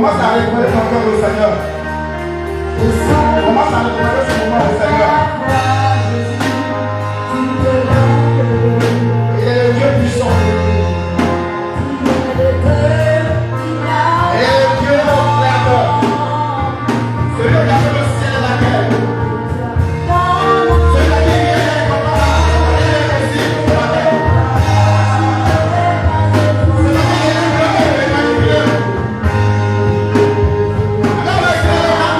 Commence à recommander ton cœur au Seigneur. Commence à recommander ce moment au Seigneur. Il est le Dieu puissant. Il est le Dieu créateur. Celui qui a fait le ciel et la terre. Celui qui est le pour la terre. Il est souverain ce Dieu. Commence à l'adorer.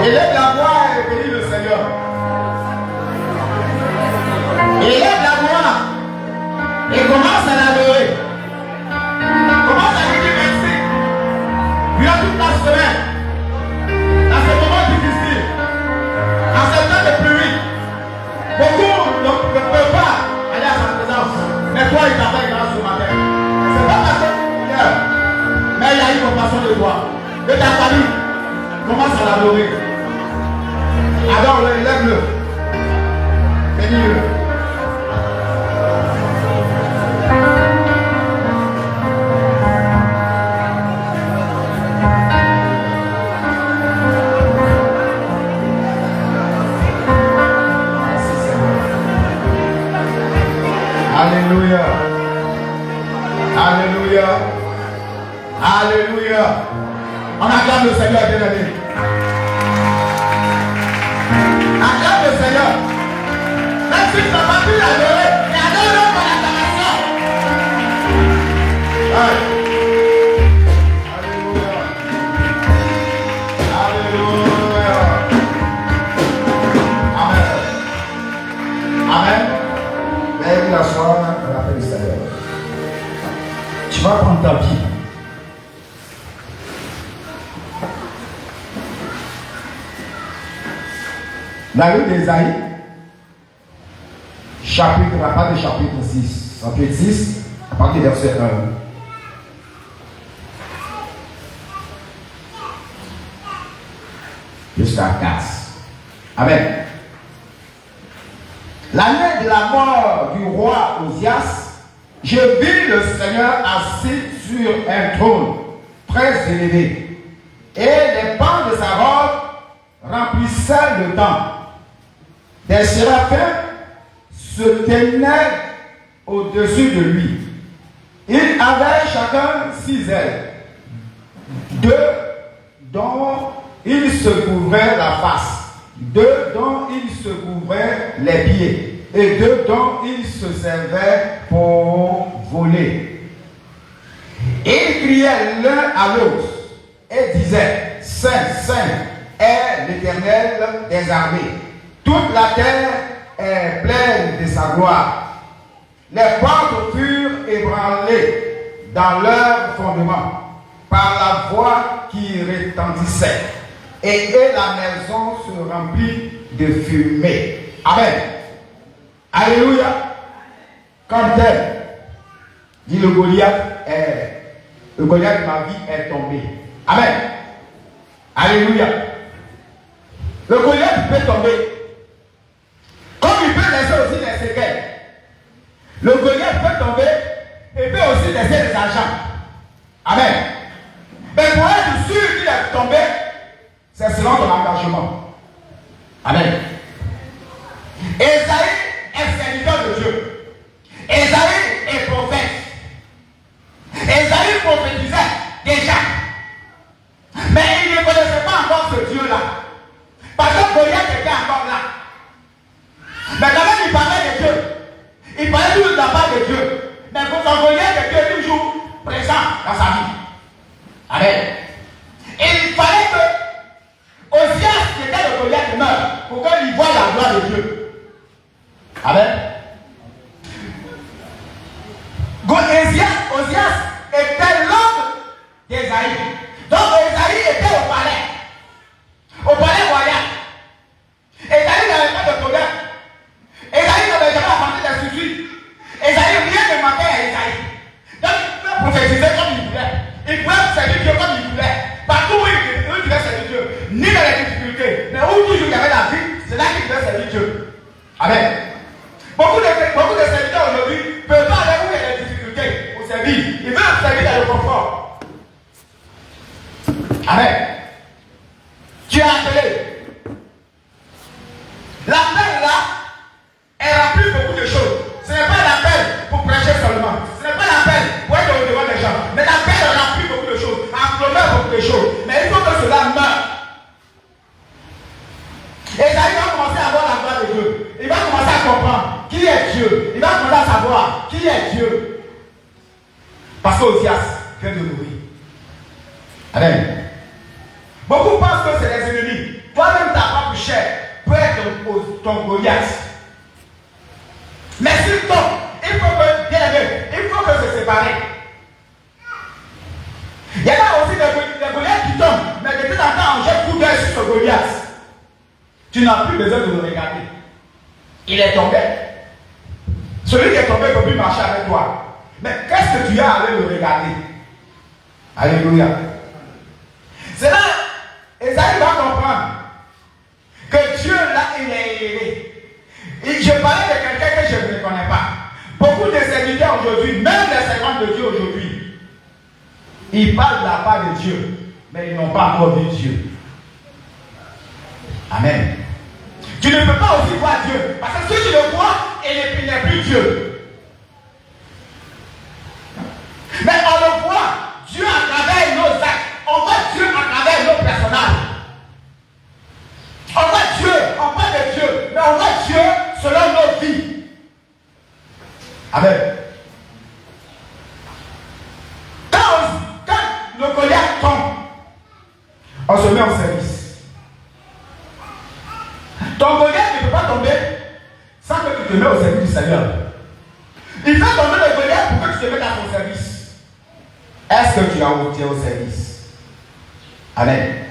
Élève la voix et bénis le Seigneur. Élève la voix et commence à l'adorer. Commence à lui dire merci. Durant toute la semaine, dans ce moment difficile, en ce temps de pluie, beaucoup ne peuvent pas aller à sa présence. Mais toi, il t'a fait grâce ce matin. C'est pas parce que tu es, mais il a eu compassion de toi, de ta famille. Commence à l'adorer. Adore-le, lève-le. Bénis-le. Alléluia. Alléluia. Alléluia. On acclame le Seigneur, bien-aimé. Acclame le Seigneur. Même si tu n'as pas pu l'adorer, mais adore-le par l'acclamation. Alléluia. Alléluia. Amen. Amen. Lève la soie à la paix du Seigneur. Tu vas prendre ta Bible. La rue d'Ésaïe, chapitre, à partir du chapitre 6, chapitre 6, à partir du verset 1. Jusqu'à 4. Amen. L'année de la mort du roi Osias, je vis le Seigneur assis sur un trône très élevé, et les pans de sa robe remplissaient le temple. Des séraphins se tenaient au-dessus de lui. Ils avaient chacun 6 ailes, 2 dont ils se couvraient la face, 2 dont ils se couvraient les pieds, et 2 dont ils se servaient pour voler. Ils criaient l'un à l'autre et disaient: Saint, Saint est l'Éternel des armées. Toute la terre est pleine de sa gloire. Les portes furent ébranlées dans leur fondement par la voix qui retentissait. Et la maison se remplit de fumée. Amen. Alléluia. Comme tel, dit le Goliath de ma vie est tombé. Amen. Alléluia. Le Goliath peut tomber. Comme il peut laisser aussi des séquelles. Le Goliath peut tomber et peut aussi laisser des argents. Amen. Mais pour être sûr qu'il est tombé, c'est selon ton engagement. Amen. Esaïe est serviteur de Dieu. Esaïe est prophète. Esaïe prophétisait déjà. Mais il ne connaissait pas encore ce Dieu-là. Parce que Goliath était encore là. Mais quand même, il parlait de Dieu. Il parlait toujours de la part de Dieu. Mais pour son Goliath, Dieu est toujours présent dans sa vie. Amen. Et il fallait que Osias, qui était le Goliath, meure pour qu'il voie la gloire de Dieu. Amen. Osias était l'homme d'Esaïe. Donc Esaïe était au palais royal. Esaïe n'avait pas de problème. Esaïe n'avait jamais apporté de soucis. Esaïe, rien ne manquait à Esaïe. Donc il pouvait prophétiser comme il voulait. Il pouvait servir Dieu comme il voulait. Partout où il devait servir Dieu. Ni dans les difficultés. Mais où toujours il y avait la vie, c'est là qu'il devait servir Dieu. Amen. Beaucoup de serviteurs aujourd'hui ne peuvent pas aller où il y a des difficultés pour servir. Ils veulent servir dans le confort. Amen. Tu es appelé. L'appel là, elle remplit beaucoup de choses. Ce n'est pas l'appel pour prêcher seulement. Ce n'est pas l'appel pour être au devant des gens. Mais l'appel remplit beaucoup de choses. Englobe beaucoup de choses. Mais il faut que cela meure. Esaïe va commencer à voir la gloire de Dieu. Il va commencer à comprendre qui est Dieu. Il va commencer à savoir qui est Dieu. Parce qu'Osias vient de mourir. Amen. Beaucoup pensent que c'est les ennemis. Toi-même, ta propre chair peut être ton Goliath. Mais s'il tombe, il faut que, bien aimé, il faut que se séparer. Il y en a aussi des Goliaths qui tombent, mais de temps en temps, on jette coup d'œil sur ce Goliath. Tu n'as plus besoin de le regarder. Il est tombé. Celui qui est tombé ne peut plus marcher avec toi. Mais qu'est-ce que tu as à aller le regarder? Alléluia. C'est là, Esaïe va comprendre que Dieu, là, il est élevé. Et je parlais de quelqu'un que je ne connais pas. Beaucoup de serviteurs aujourd'hui, même les servants de Dieu aujourd'hui, ils parlent de la part de Dieu, mais ils n'ont pas encore vu Dieu. Amen. Tu ne peux pas aussi voir Dieu. Parce que si tu le vois, il n'est plus Dieu. Mais on le voit, Dieu à travers nos actes. On voit Dieu à travers nos personnages. On voit Dieu, on parle de Dieu, mais on voit Dieu selon nos vies. Amen. Quand le Goliath tombe, on se met en service. Ton Goliath ne peut pas tomber sans que tu te mettes au service du Seigneur. Il fait tomber le Goliath pour que tu te mettes à son service. Est-ce que tu es au service? Amen.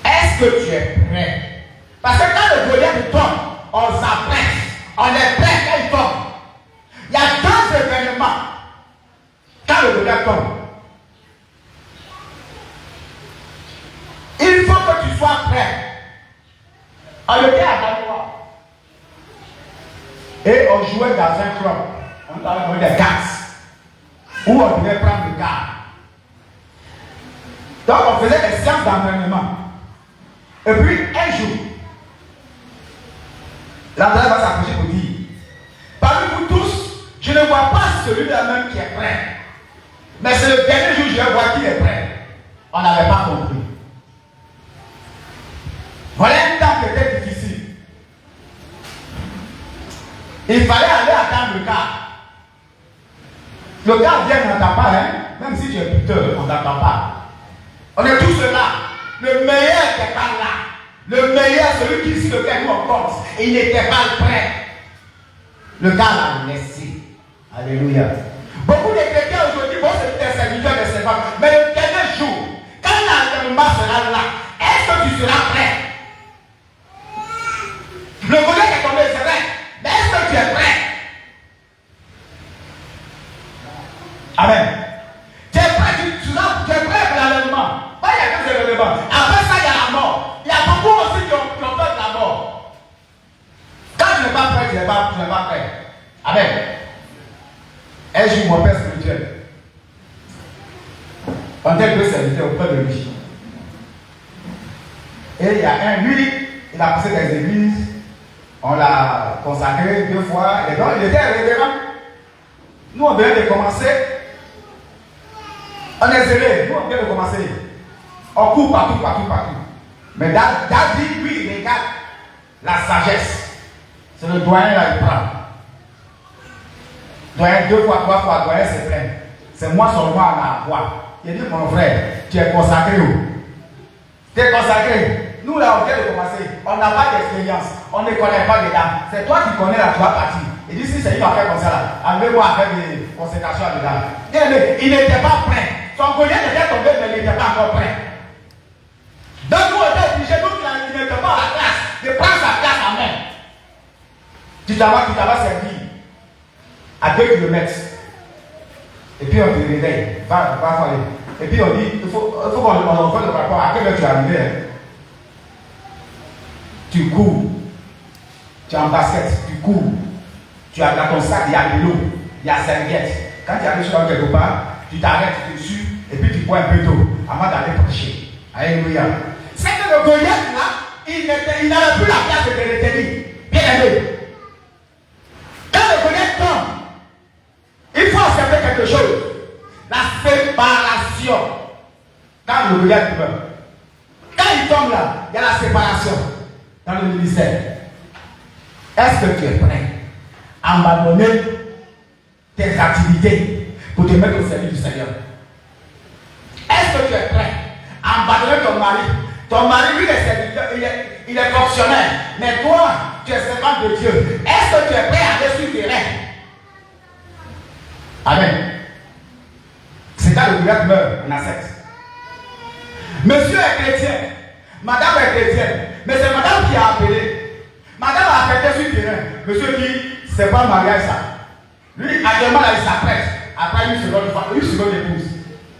Est-ce que tu es prêt? Parce que quand le Goliath tombe, on s'apprête. On est prêt quand il tombe. Il y a deux événements. Quand le Goliath tombe, il faut que tu sois prêt. On était à Danois. Et on jouait dans un club. On avait des cartes. Où on devait prendre le garde. Donc on faisait des séances d'entraînement. Et puis un jour, l'entraîneur va s'approcher pour dire: parmi vous tous, je ne vois pas celui-là même qui est prêt. Mais c'est le dernier jour que je vais voir qui est prêt. On n'avait pas compris. Voilà un temps qui était difficile. Il fallait aller attendre le gars. Le gars vient, on n'entend pas, hein? Même si tu es buteur, on n'entend pas. On est tous là. Le meilleur n'était pas là. Le meilleur, celui qui, si le gars nous en compte, il n'était pas prêt. Le gars l'a laissé. Alléluia. Beaucoup de chrétiens aujourd'hui vont se dire serviteurs de servants. Mais le dernier jour, quand l'enlèvement sera là, est-ce que tu seras prêt? Le collègue est tombé, c'est vrai. Mais est-ce que tu es prêt? Amen. Tu es prêt pour l'enlèvement. Pas il y a que l'événement. Après ça, il y a la mort. Il y a beaucoup aussi qui ont peur de la mort. Quand tu n'es pas prêt, tu n'es pas prêt. Amen. Ai-je mon père spirituel? On est deux serviteurs auprès de lui. Et il y a un, lui, il a poussé des églises. On l'a consacré 2 fois. Et donc, il était révérend. Nous, on vient de commencer. On est zélé. Nous, on vient de commencer. On court partout. Mais David, lui, il regarde la sagesse. C'est le doyen là, il prend. Doyen 2 fois, 3 fois, doyen se plaint. C'est moi seulement à la voix. Il dit, mon frère, tu es consacré où? Tu es consacré. Nous là, on vient de commencer. On n'a pas d'expérience. On ne connaît pas dedans. C'est toi qui connais la tu vas partir. Il dit, si c'est une affaire comme ça là, enlevez-moi à faire des consécrations dedans. Il n'était pas prêt. Son collier était tombé, mais il n'était pas encore prêt. Donc nous, on était obligés, nous, il n'était pas à la classe, de prendre sa place en main. Tu t'avais servi à 2 km. Et puis on te réveille, va faire. Et puis on dit, il faut qu'on fasse le rapport. À quelle heure tu es arrivé? Tu cours. Tu es en basket, tu cours. Tu as dans ton sac, il y a de l'eau, il y a serviette. Quand tu arrives sur quelque part, tu t'arrêtes dessus et puis tu bois un peu d'eau avant d'aller prêcher. Alléluia. C'est que le Goliath là, il n'avait plus la place de te retenir. Bien aimé. Quand le Goliath tombe, il faut accepter quelque chose. La séparation. Quand le Goliath meurt, quand il tombe là, il y a la séparation dans le ministère. Est-ce que tu es prêt à abandonner tes activités pour te mettre au service du Seigneur? Est-ce que tu es prêt à abandonner ton mari? Ton mari, lui, il est fonctionnaire. Mais toi, tu es servant de Dieu. Est-ce que tu es prêt à aller sur tes rêves? Amen. C'est quand le Goliath meurt, on accepte. Monsieur est chrétien, madame est chrétienne, mais c'est madame qui a appelé. Madame a affecté sur le terrain. Monsieur dit, c'est pas mariage ça. Lui, actuellement, là, il s'apprête. Après une seconde épouse.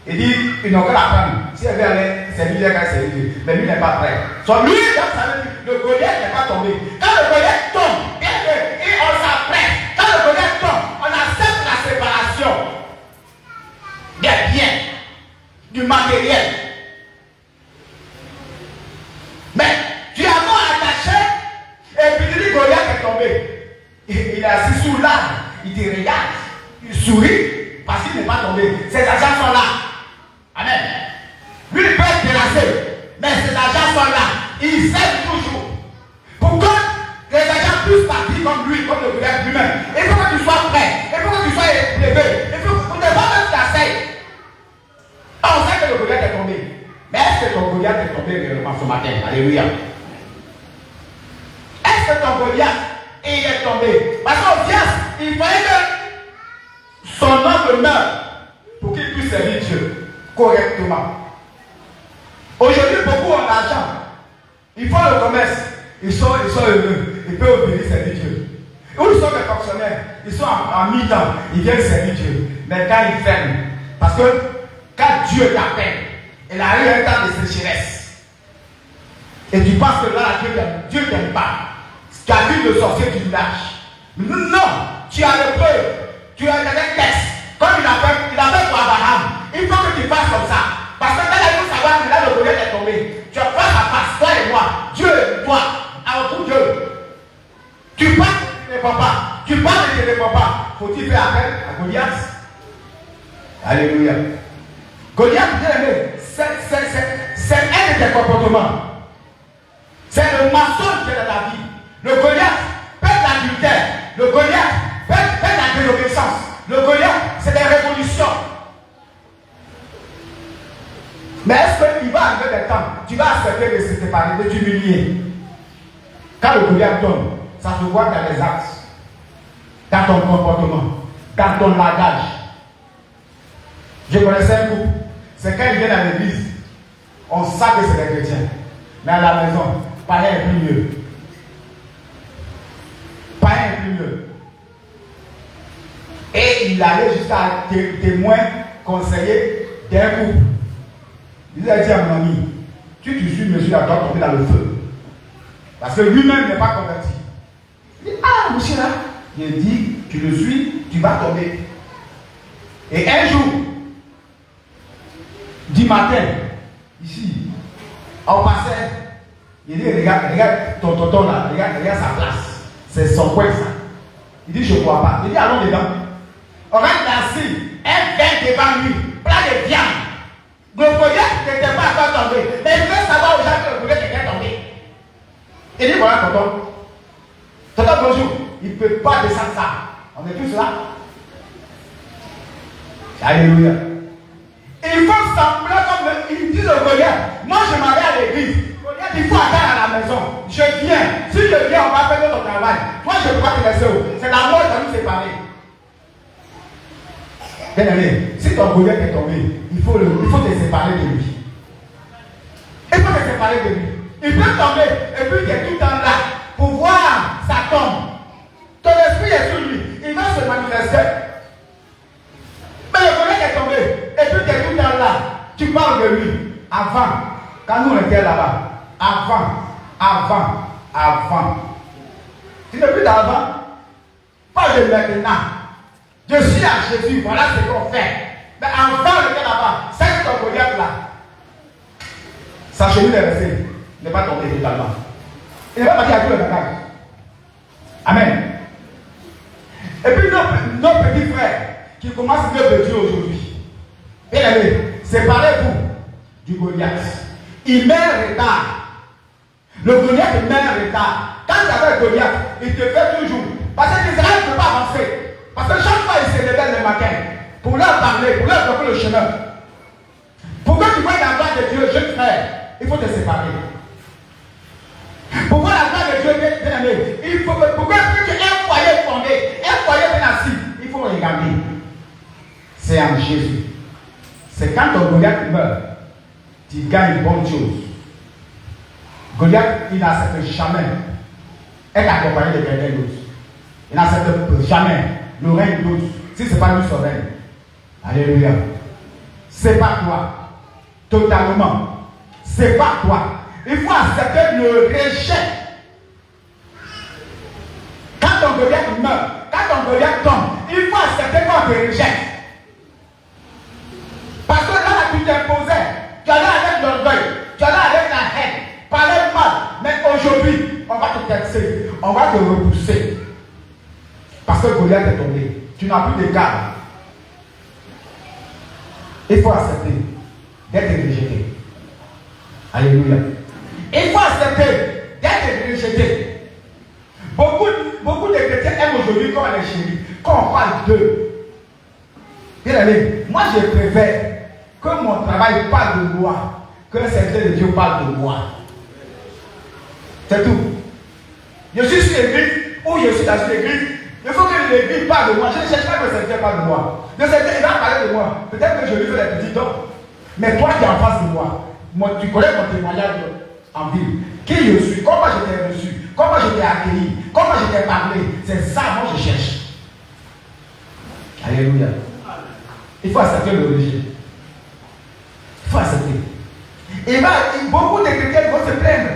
Il dit, ils n'ont qu'à la prendre. Si elle veut aller, c'est lui qui a servi. Mais lui n'est pas prêt. So, lui, le Goliath n'est pas tombé. Quand le Goliath tombe, et on s'apprête. Quand le Goliath tombe, on accepte la séparation des biens, du matériel. Mais tu as mort attaché, et puis il dit Goliath est tombé. Il est assis sous l'arbre, il te regarde, il sourit, parce qu'il n'est pas tombé. Ses agents sont là. Amen. Lui, il peut être terrassé, mais ses agents sont là. Il sait toujours. Pour que les agents puissent partir comme lui, comme le Goliath lui-même. Il faut que tu sois prêt, il faut que tu sois élevé, il faut que tu ne pas même t'asseoir. On sait que le Goliath est tombé. Mais est-ce que ton Goliath est tombé réellement ce matin? Alléluia. Est-ce que ton Goliath il est tombé? Parce qu'au fias, il fallait que son homme meure pour qu'il puisse servir Dieu correctement. Aujourd'hui, beaucoup ont l'argent. Ils font le commerce. Ils sont heureux. Ils peuvent venir servir Dieu. Où ils sont des fonctionnaires? Ils sont en mi-temps. Ils viennent servir Dieu. Mais quand ils ferment, parce que quand Dieu t'appelle, il arrive un temps de sécheresse. Et tu penses que là, Dieu ne t'aime pas. Tu as vu le sorcier du village. Non, tu as le preuve. Tu as un texte. Comme il a fait pour Abraham. Il faut que tu fasses comme ça. Parce que quand il faut savoir que là, le Goliath est tombé. Tu as face à face, toi et moi. Dieu et toi. Alors pour Dieu. Tu parles et tu ne réponds pas. Tu parles et tu ne réponds pas. Faut-il faire appel à Goliath? Alléluia. Goliath, c'est un de tes comportements. C'est le maçon qui est dans ta vie. Le Goliath pète l'adultère. Le Goliath pète la désobéissance. Le Goliath, c'est des révolutions. Mais est-ce qu'il va arriver des temps, tu vas accepter de se séparer, de t'humilier? Quand le Goliath tombe, ça se voit dans les actes. dans ton comportement, dans ton langage. Je connaissais un couple. C'est quand ils viennent à l'église, on sait que c'est des chrétiens. Mais à la maison, pareil est plus mieux. Pareil est plus mieux. Et il allait jusqu'à témoin, conseiller d'un couple. Il a dit à mon ami, tu suis monsieur, là, doit tomber dans le feu. Parce que lui-même n'est pas converti. Il dit, ah, monsieur là, il dit, tu le suis, tu vas tomber. Et un jour, du matin, ici, on passait, il dit, regarde ton tonton là, regarde sa place. C'est son coin ça. Il dit, je ne vois pas. Il dit, allons dedans. On va danser, un verre devant lui, plein de viande. Le goyette n'était pas encore tombé. Mais il veut savoir aux gens que le goyette était tombé. Il dit, voilà tonton. Tonton, bonjour. Il ne peut pas descendre ça. On est tous là. Alléluia. Il faut sembler comme il dit le goyette. Moi, je m'en vais à l'église. Il faut attendre à la maison. Je viens. Si je viens, on va faire notre travail. Moi, je ne peux pas te laisser. C'est la mort qui nous séparer. Bien aimé, si ton goyette est tombé, il faut te séparer de lui. Il faut te séparer de lui. Il peut tomber et puis tu es tout le temps là pour voir sa tombe. Ton esprit est sur lui. Il va se manifester. Mais le goyette est tombé et puis tu es tout le temps là. Tu parles de lui. Avant, quand nous on était là-bas, avant. Tu n'es plus d'avant. Pas de maintenant. Je suis à Jésus, voilà ce qu'on fait. Mais avant le était là-bas, c'est ton goyette là. Sa chemise est restée, n'est pas tombée totalement. Il n'est pas parti à tout le bagage. Amen. Et puis nos petits frères qui commencent à l'œuvre de Dieu aujourd'hui. Bien aimé, séparez-vous du Goliath. Il met un retard. Le Goliath met un retard. Quand il y avait Goliath, il te fait toujours. Parce que l'Israël ne peut pas avancer. Parce que chaque fois il se révèle le matin pour leur parler, pour leur bloquer le chemin. Pour que tu vois la gloire de Dieu, jeune frère, il faut te séparer. Pour voir la gloire de Dieu, bien aimé, il faut que pour que tu aies un foyer fondé, un foyer bien assis, il faut regarder. C'est en Jésus. C'est quand ton Goliath meurt, tu gagnes une bonne chose. Goliath, il n'accepte jamais être accompagné de quelqu'un d'autre. Il n'accepte jamais le règne d'autres. Si ce n'est pas lui son règne. Alléluia. C'est pas toi. Totalement. C'est pas toi. Il faut accepter le rejet. Quand ton Goliath meurt, quand ton Goliath tombe, il faut accepter qu'on te rejette. Parce que là, tu t'imposais. Tu allais avec l'orgueil. Tu allais avec la haine. Parler mal. Mais aujourd'hui, on va te taxer. On va te repousser. Parce que Goliath est tombé. Tu n'as plus de garde. Il faut accepter d'être rejeté. Alléluia. Il faut accepter d'être rejeté. Beaucoup de chrétiens aiment aujourd'hui quand on est chéri, quand on parle d'eux. Bien aimé, moi je préfère que mon travail parle de moi, que le serviteur de Dieu parle de moi. C'est tout. Je suis sur l'église ou je suis dans une église. Il faut que l'église parle de moi. Je ne cherche pas que le serviteur parle de moi. Le serviteur, il va parler de moi. Peut-être que je lui fais des petits dons. Mais toi qui es en face de moi, tu connais mon témoignage en ville. Qui je suis, comment je t'ai reçu, comment je t'ai accueilli, comment je t'ai parlé. C'est ça, moi je cherche. Alléluia. Il faut accepter le rejet. Il faut accepter. Et beaucoup de chrétiens vont se plaindre.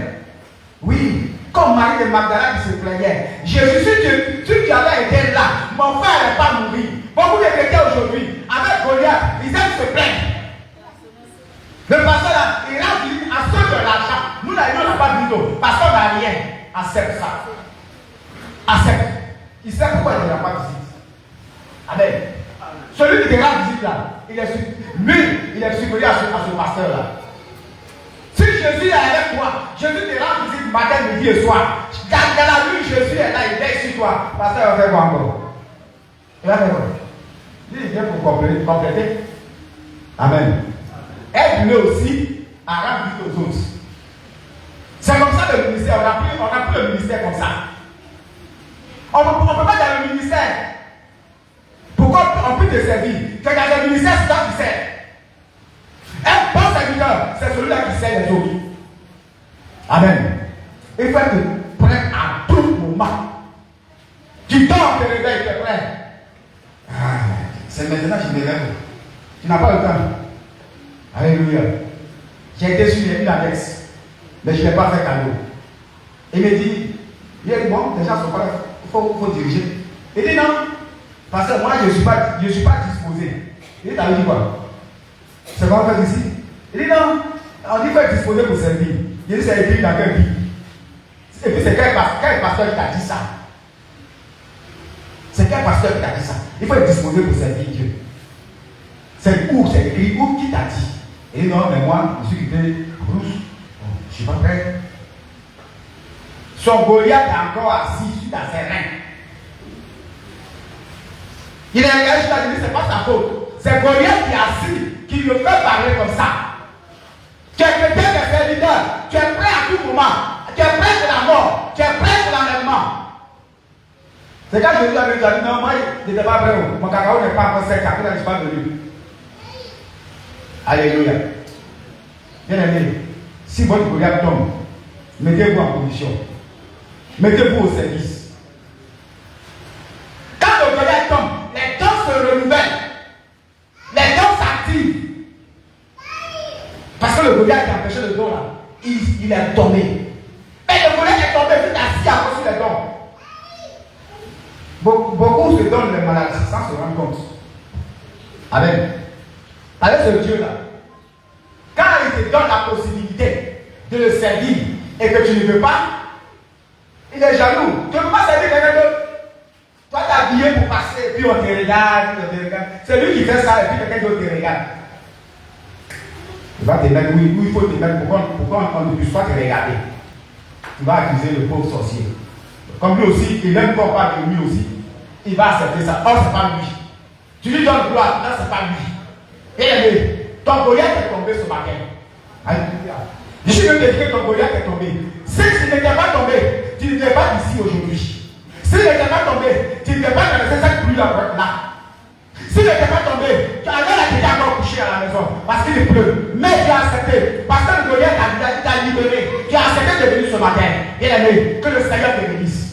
Oui. Comme Marie de Magdala qui se plaignait. Jésus, si tu avais été là, mon frère n'allait pas mourir. Beaucoup de chrétiens aujourd'hui, avec Goliath, ils aiment se plaindre. Le pasteur là, il rend visite à ceux qui ont l'argent. Nous, là, on n'a pas de vidéo. Pasteur n'a rien. Accepte ça. Accepte. Il sait pourquoi il n'a pas de visite. Amen. Celui qui te rend visite là, il est supérieur à ce pasteur là. Si Jésus est avec toi, Jésus te rend visite matin, midi et soir. Dans la nuit, Jésus est là, il est sur toi. Pasteur va faire quoi encore? Il va faire quoi? Il vient pour compléter. Amen. Aide-le aussi à rendre visite aux autres. C'est comme ça le ministère. On a pris le ministère comme ça. On ne peut pas dans le ministère ministère. Pourquoi on peut te servir? Tu es dans le ministère, c'est toi qui sers. Un bon serviteur, c'est celui-là qui sert les autres. Amen. Il faut être prêt à tout moment. Tu dors, tu te réveilles, tu es prêt. Ah, c'est maintenant que je me lève. Tu n'as pas le temps. Alléluia. J'ai été sur une index, mais je ne l'ai pas fait cadeau. Il me dit, bon, les gens sont pas là, il faut diriger. Il dit non, parce que moi je ne suis pas disposé. Il dit, t'as dit quoi? C'est quoi on fait ici? Il dit non, on dit qu'il faut être disposé pour servir. Il dit, c'est écrit dans quel livre? Et puis c'est quel pasteur qui t'a dit ça? C'est quel pasteur qui t'a dit ça? Il faut être disposé pour servir Dieu. C'est où c'est écrit, où qui t'a dit? Et non, mais moi, je suis quitté rouge. Je ne suis pas prêt. Son Goliath est encore assis sur ses reins. Il est engagé, je t'ai dit, ce n'est pas sa faute. C'est Goliath qui est assis, qui le fait parler comme ça. Tu es quelqu'un qui est serviteur. Tu es prêt à tout moment. Tu es prêt pour la mort. Tu es prêt pour l'enlèvement. C'est quand Jésus avait dit, non, moi, je n'étais pas prêt. Mon cacao n'est pas encore sec. Après, je ne suis pas venu. Alléluia. Bien aimé, si votre Goliath tombe, mettez-vous en position. Mettez-vous au service. Quand le Goliath tombe, les dons se renouvellent. Les dons s'activent. Parce que le Goliath qui a empêché le don là, il est tombé. Mais le Goliath est tombé, il est assis à cause des dons. Beaucoup se donnent les maladies sans se rendre compte. Amen. Avec ce Dieu-là, quand il te donne la possibilité de le servir et que tu ne veux pas, il est jaloux. Tu ne peux pas servir quelqu'un d'autre. Toi, tu es habillé pour passer et puis on te regarde, C'est lui qui fait ça et puis quelqu'un d'autre te regarde. Il va te mettre où il faut te mettre pourquoi on ne puisse pas te regarder. Tu vas accuser le pauvre sorcier. Comme lui aussi, il n'aime pas que lui aussi. Il va accepter ça. Oh, c'est pas lui. Tu lui donnes gloire, là, c'est pas lui. Et ton Goliath est tombé ce matin. Alléluia. Je suis venu te dire que ton Goliath est tombé. Si tu n'étais pas tombé, tu n'étais pas ici aujourd'hui. Si tu n'étais pas tombé, tu n'étais pas dans cette pluie là. Si tu n'étais pas tombé, tu allais déjà encore couché à la maison parce qu'il pleut. Mais tu as accepté. Parce que le Goliath t'a libéré. Tu as accepté de venir ce matin. Bien aimé, que le Seigneur te bénisse.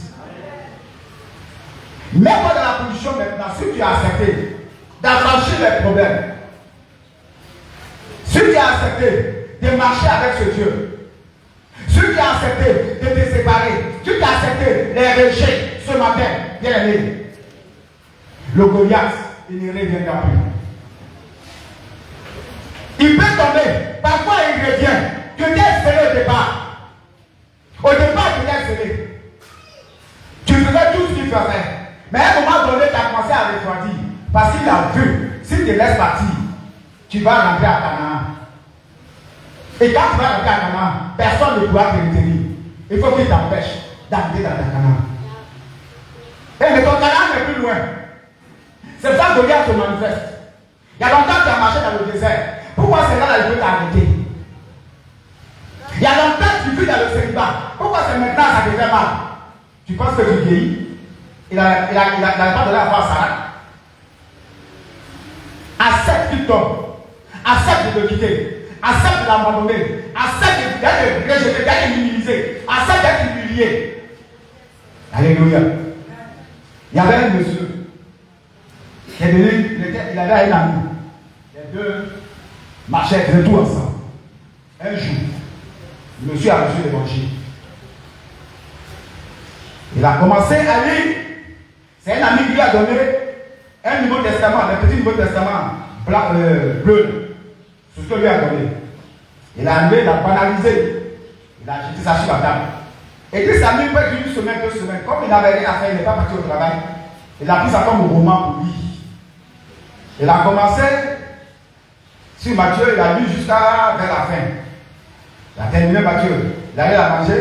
Mets-toi dans la position maintenant, si tu as accepté d'affranchir les problèmes. Si tu as accepté de marcher avec ce Dieu, si tu as accepté de te séparer, si tu as accepté les rejets ce matin, bien aimé, le Goliath, il ne reviendra plus. Il peut tomber, parfois il revient. Tu t'es espéré au départ. Au départ, tu t'es espéré. Tu faisais tout ce qu'il faisait. Mais à un moment donné, tu as commencé à refroidir. Parce qu'il a vu, si tu te laisses partir, tu vas rentrer à Canaan. Et quand tu vas rentrer à Canaan, personne ne pourra te retenir. Il faut qu'il t'empêche d'arriver dans ta Canaan. Mais ton Canaan n'est plus loin. C'est ça que Goliath se manifeste. Il y a longtemps que tu as marché dans le désert. Pourquoi c'est là qu'il peut t'arrêter? Il y a longtemps que tu vis dans le célibat. Pourquoi c'est maintenant que ça te fait mal? Tu penses que tu vieillis? Il n'a pas donné à voir Sarah. Accepte qu'il tombe. Accepte de le quitter. Accepte de l'abandonner. Accepte d'être rejeté, d'être minimiser. Accepte d'être humilié. Alléluia. Il y avait un monsieur qui est venu, il avait un ami. Les deux marchaient de tout ensemble. Un jour, le monsieur a reçu l'évangile. Il a commencé à lire. C'est un ami qui lui a donné un Nouveau Testament, un petit Nouveau Testament blanc, bleu. C'est ce que lui a donné. Il a enlevé, il a banalisé. Il a jeté ça sur la table. Et puis ça a mis près d'une semaine, 2 semaines. Comme il n'avait rien à faire, il n'est pas parti au travail. Il a pris ça comme un roman pour lui. Il a commencé sur Matthieu, il a lu jusqu'à vers la fin. Il a terminé Matthieu. Il allait la manger.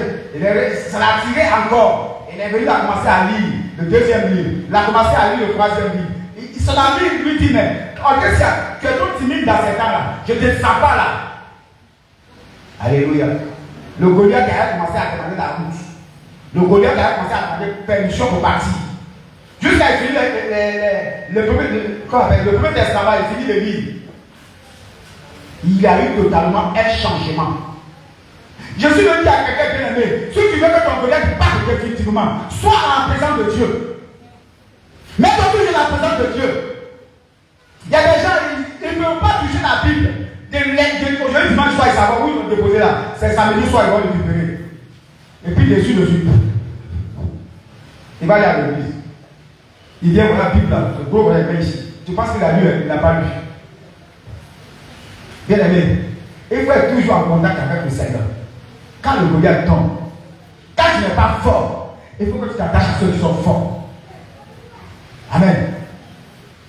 Ça l'a attiré encore. Il est venu, il a commencé à lire le 2e livre. Il a commencé à lire le 3e livre. Son ami lui dit, mais tu es trop timide dans ces temps-là. Je ne te sens pas là. Alléluia. Le Goliath a commencé à demander la route. Le Goliath a commencé à demander permission pour partir. Jusqu'à finir le premier testament, il finit le livre. Il y a eu totalement un changement. Je suis venu à quelqu'un bien aimé. Si tu veux que ton collègue parte définitivement, sois en présence de Dieu. Mets-toi toujours dans la présence de Dieu. Il y a des gens, ils ne peuvent pas toucher la Bible. Aujourd'hui, dimanche soir, ils savent où ils vont déposer là. C'est samedi soir, ils vont le récupérer. Et puis, dessus. Il va aller à l'église. Il vient voir la Bible là. Le gros, il est ici. Tu penses qu'il a lu, il n'a pas lu. Bien aimé, il faut être toujours en contact avec le Seigneur. Quand le Goliath tombe, quand tu n'es pas fort, il faut que tu t'attaches à ceux qui sont forts. Amen.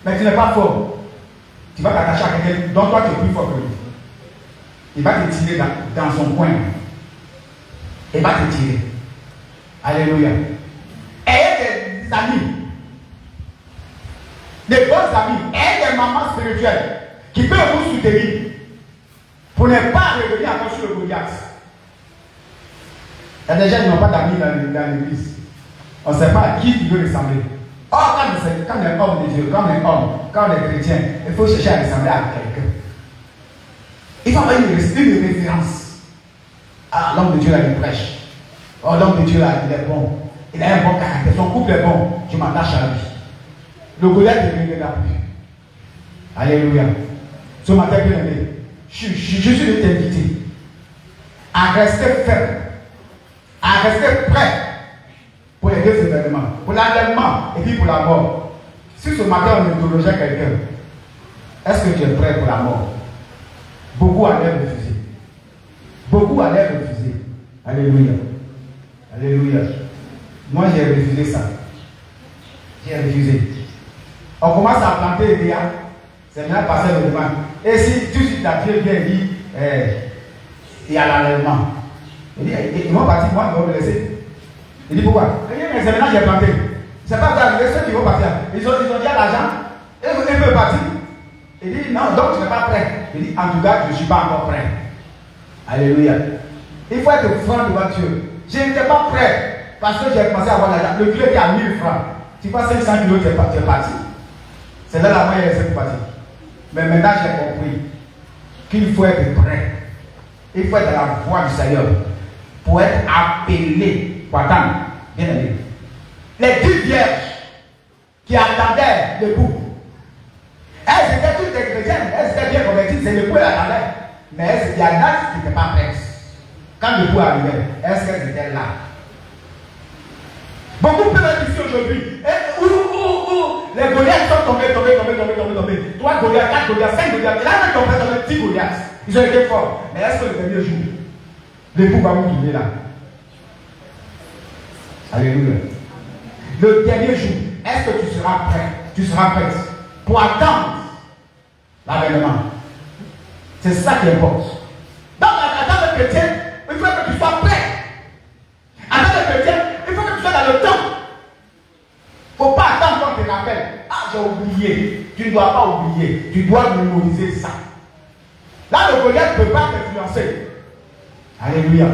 Mais tu n'es pas fort. Tu vas t'attacher à quelqu'un dont toi tu es plus fort que lui. Il va te tirer dans son coin. Il va te tirer. Alléluia. Ayez des amis. Des bons amis. Ayez des mamans spirituelles qui peuvent vous soutenir. Pour ne pas revenir encore sur le Goliath. Il y a des gens qui n'ont pas d'amis dans l'église. On ne sait pas à qui tu veux ressembler. Or, quand on est homme de Dieu, quand on est chrétien, il faut chercher à ressembler à quelqu'un. Il faut avoir une référence. Ah, l'homme de Dieu là, il prêche. Oh, l'homme de Dieu là, il est bon. Il a un bon caractère. Son couple est bon. Je m'attache à lui. Le Goliath ne regarde plus. Alléluia. Ce matin, bien aimé, je suis de t'inviter à rester ferme, à rester prêt pour les deux événements, pour l'enlèvement et puis pour la mort. Si ce matin on interrogeait quelqu'un, est-ce que tu es prêt pour la mort? Beaucoup allaient refuser. Beaucoup allaient refuser. Alléluia. Alléluia. Moi j'ai refusé ça. J'ai refusé. On commence à planter des gars. C'est bien passé le demande. Et si tout de suite la Dieu vient dit, il y a l'enlèvement. Il dit, ils vont partir, moi, ils vont me laisser. Il dit, pourquoi? Il dit, mais c'est maintenant que j'ai planté. C'est pas arrivé, ceux qui vont partir. Ils ont déjà l'argent, et ils peuvent partir. Il dit, non, donc tu n'es pas prêt. Il dit, en tout cas, je ne suis pas encore prêt. Alléluia. Il faut être franc devant Dieu. Je n'étais pas prêt, parce que j'ai commencé à avoir l'argent. Le kilo était à 1000 francs. Tu vois, 500 kilos, tu es parti. C'est là la moyenne, c'est parti. Mais maintenant, j'ai compris qu'il faut être prêt. Il faut être dans la voie du Seigneur pour être appelé. Pour attendre. Bien aimé. Les 10 vierges qui attendaient le bouc, elles étaient toutes des chrétiennes, elles étaient bien converties, c'est le bouc qui attendait. Mais il y en a qui n'étaient pas prêtes. Quand le bouc arrivait, est-ce qu'elles étaient là? Beaucoup peuvent être ici aujourd'hui. Les Goliaths sont tombés. 3 Goliaths, 4 Goliaths, 5 Goliaths. Là, ils sont tombés 10 Goliaths. Ils ont été forts. Mais est-ce que le dernier jour, le bouc va vous trouver là? Alléluia. Le dernier jour, est-ce que tu seras prêt? Tu seras prête pour attendre l'avènement. C'est ça qui importe. Donc, en tant que chrétien, il faut que tu sois prêt. En tant que chrétien, il faut que tu sois dans le temps. Il ne faut pas attendre qu'on te rappelle. Ah, j'ai oublié. Tu ne dois pas oublier. Tu dois mémoriser ça. Là, le Goliath ne peut pas t'influencer. Alléluia.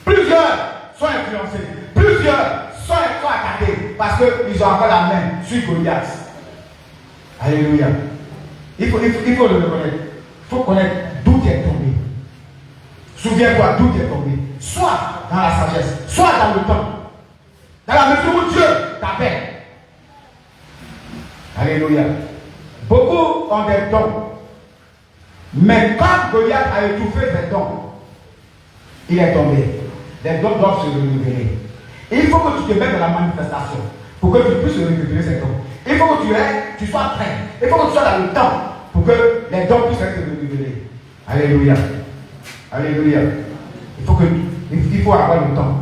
Plusieurs sont influencés. Plusieurs sont attaqués parce qu'ils ont encore la main sur Goliath. Alléluia. Il faut le reconnaître. Il faut connaître d'où tu es tombé. Souviens-toi d'où tu es tombé. Soit dans la sagesse, soit dans le temps. Dans la mesure où Dieu t'appelle. Alléluia. Beaucoup ont des dons. Mais quand Goliath a étouffé ses dons, il est tombé. Les dons doivent se renouveler. Il faut que tu te mettes dans la manifestation pour que tu puisses récupérer ces dons. Il faut que tu sois prêt. Il faut que tu sois dans le temps pour que les dons puissent être renouvelés. Alléluia. Alléluia. Il faut avoir le temps.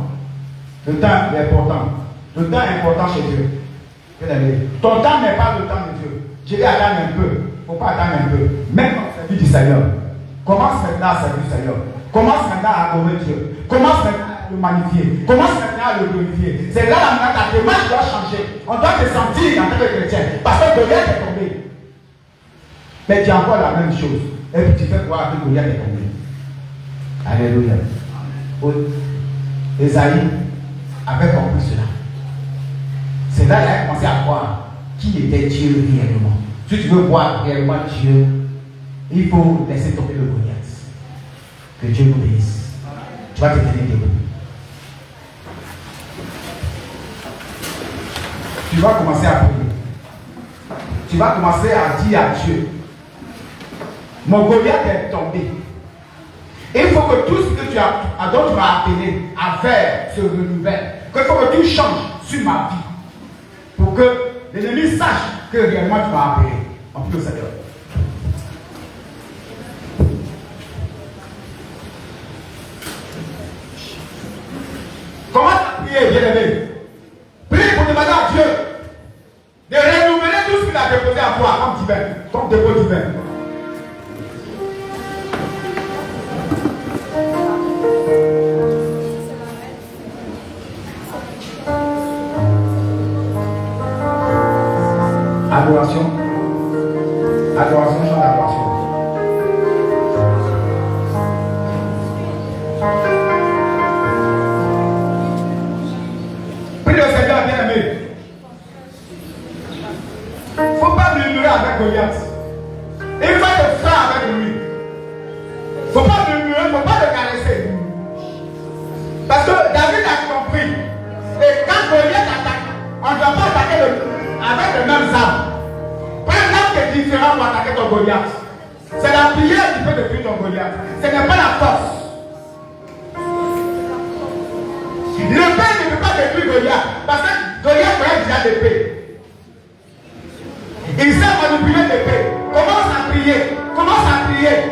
Le temps est important. Le temps est important chez Dieu. Ton temps n'est pas le temps de Dieu. Je vais attendre un peu. Il ne faut pas attendre un peu. Même dans la vie du Seigneur. Commence maintenant à servir le Seigneur. Commence maintenant à adorer Dieu. Commence maintenant à le magnifier. Commence maintenant à le glorifier. C'est là maintenant que ta démarche doit changer. On doit te sentir en tant que chrétien. Parce que Goliath est tombé. Mais tu as encore la même chose. Et puis tu fais croire que Goliath est tombé. Alléluia. Esaïe avait compris cela. C'est là qu'il a commencé à voir qui était Dieu réellement. Si tu veux voir réellement Dieu, il faut laisser tomber le Goliath. Que Dieu nous bénisse. Tu vas te tenir debout. Tu vas commencer à prier. Tu vas commencer à dire à Dieu, mon Goliath est tombé. Et il faut que tout ce que tu as, dont tu m'as appelé à faire se renouvelle. Il faut que tout change sur ma vie. Pour que l'ennemi sache que réellement tu m'as appelé. En plus de Seigneur. Commence à prier, bien-aimé. Prie pour demander à Dieu de renouveler tout ce qu'il a déposé à toi comme divin, comme dépôt divin. Adoration. Adoration, chant d'adoration. Prie le Seigneur bien-aimé. Il ne faut pas murmurer avec Goliath. Il faut te faire avec lui. Il ne faut pas murmurer, il ne faut pas le caresser. Parce que David a compris. Et quand Goliath attaque, on ne doit pas attaquer avec les mêmes armes. Prends un arme qui est différent pour attaquer ton Goliath. C'est la prière qui peut détruire ton Goliath. Ce n'est pas la force. L'épée ne peut pas détruire Goliath. Parce que Goliath connaît déjà l'épée. Il sait manipuler l'épée. Commence à prier. Commence à prier.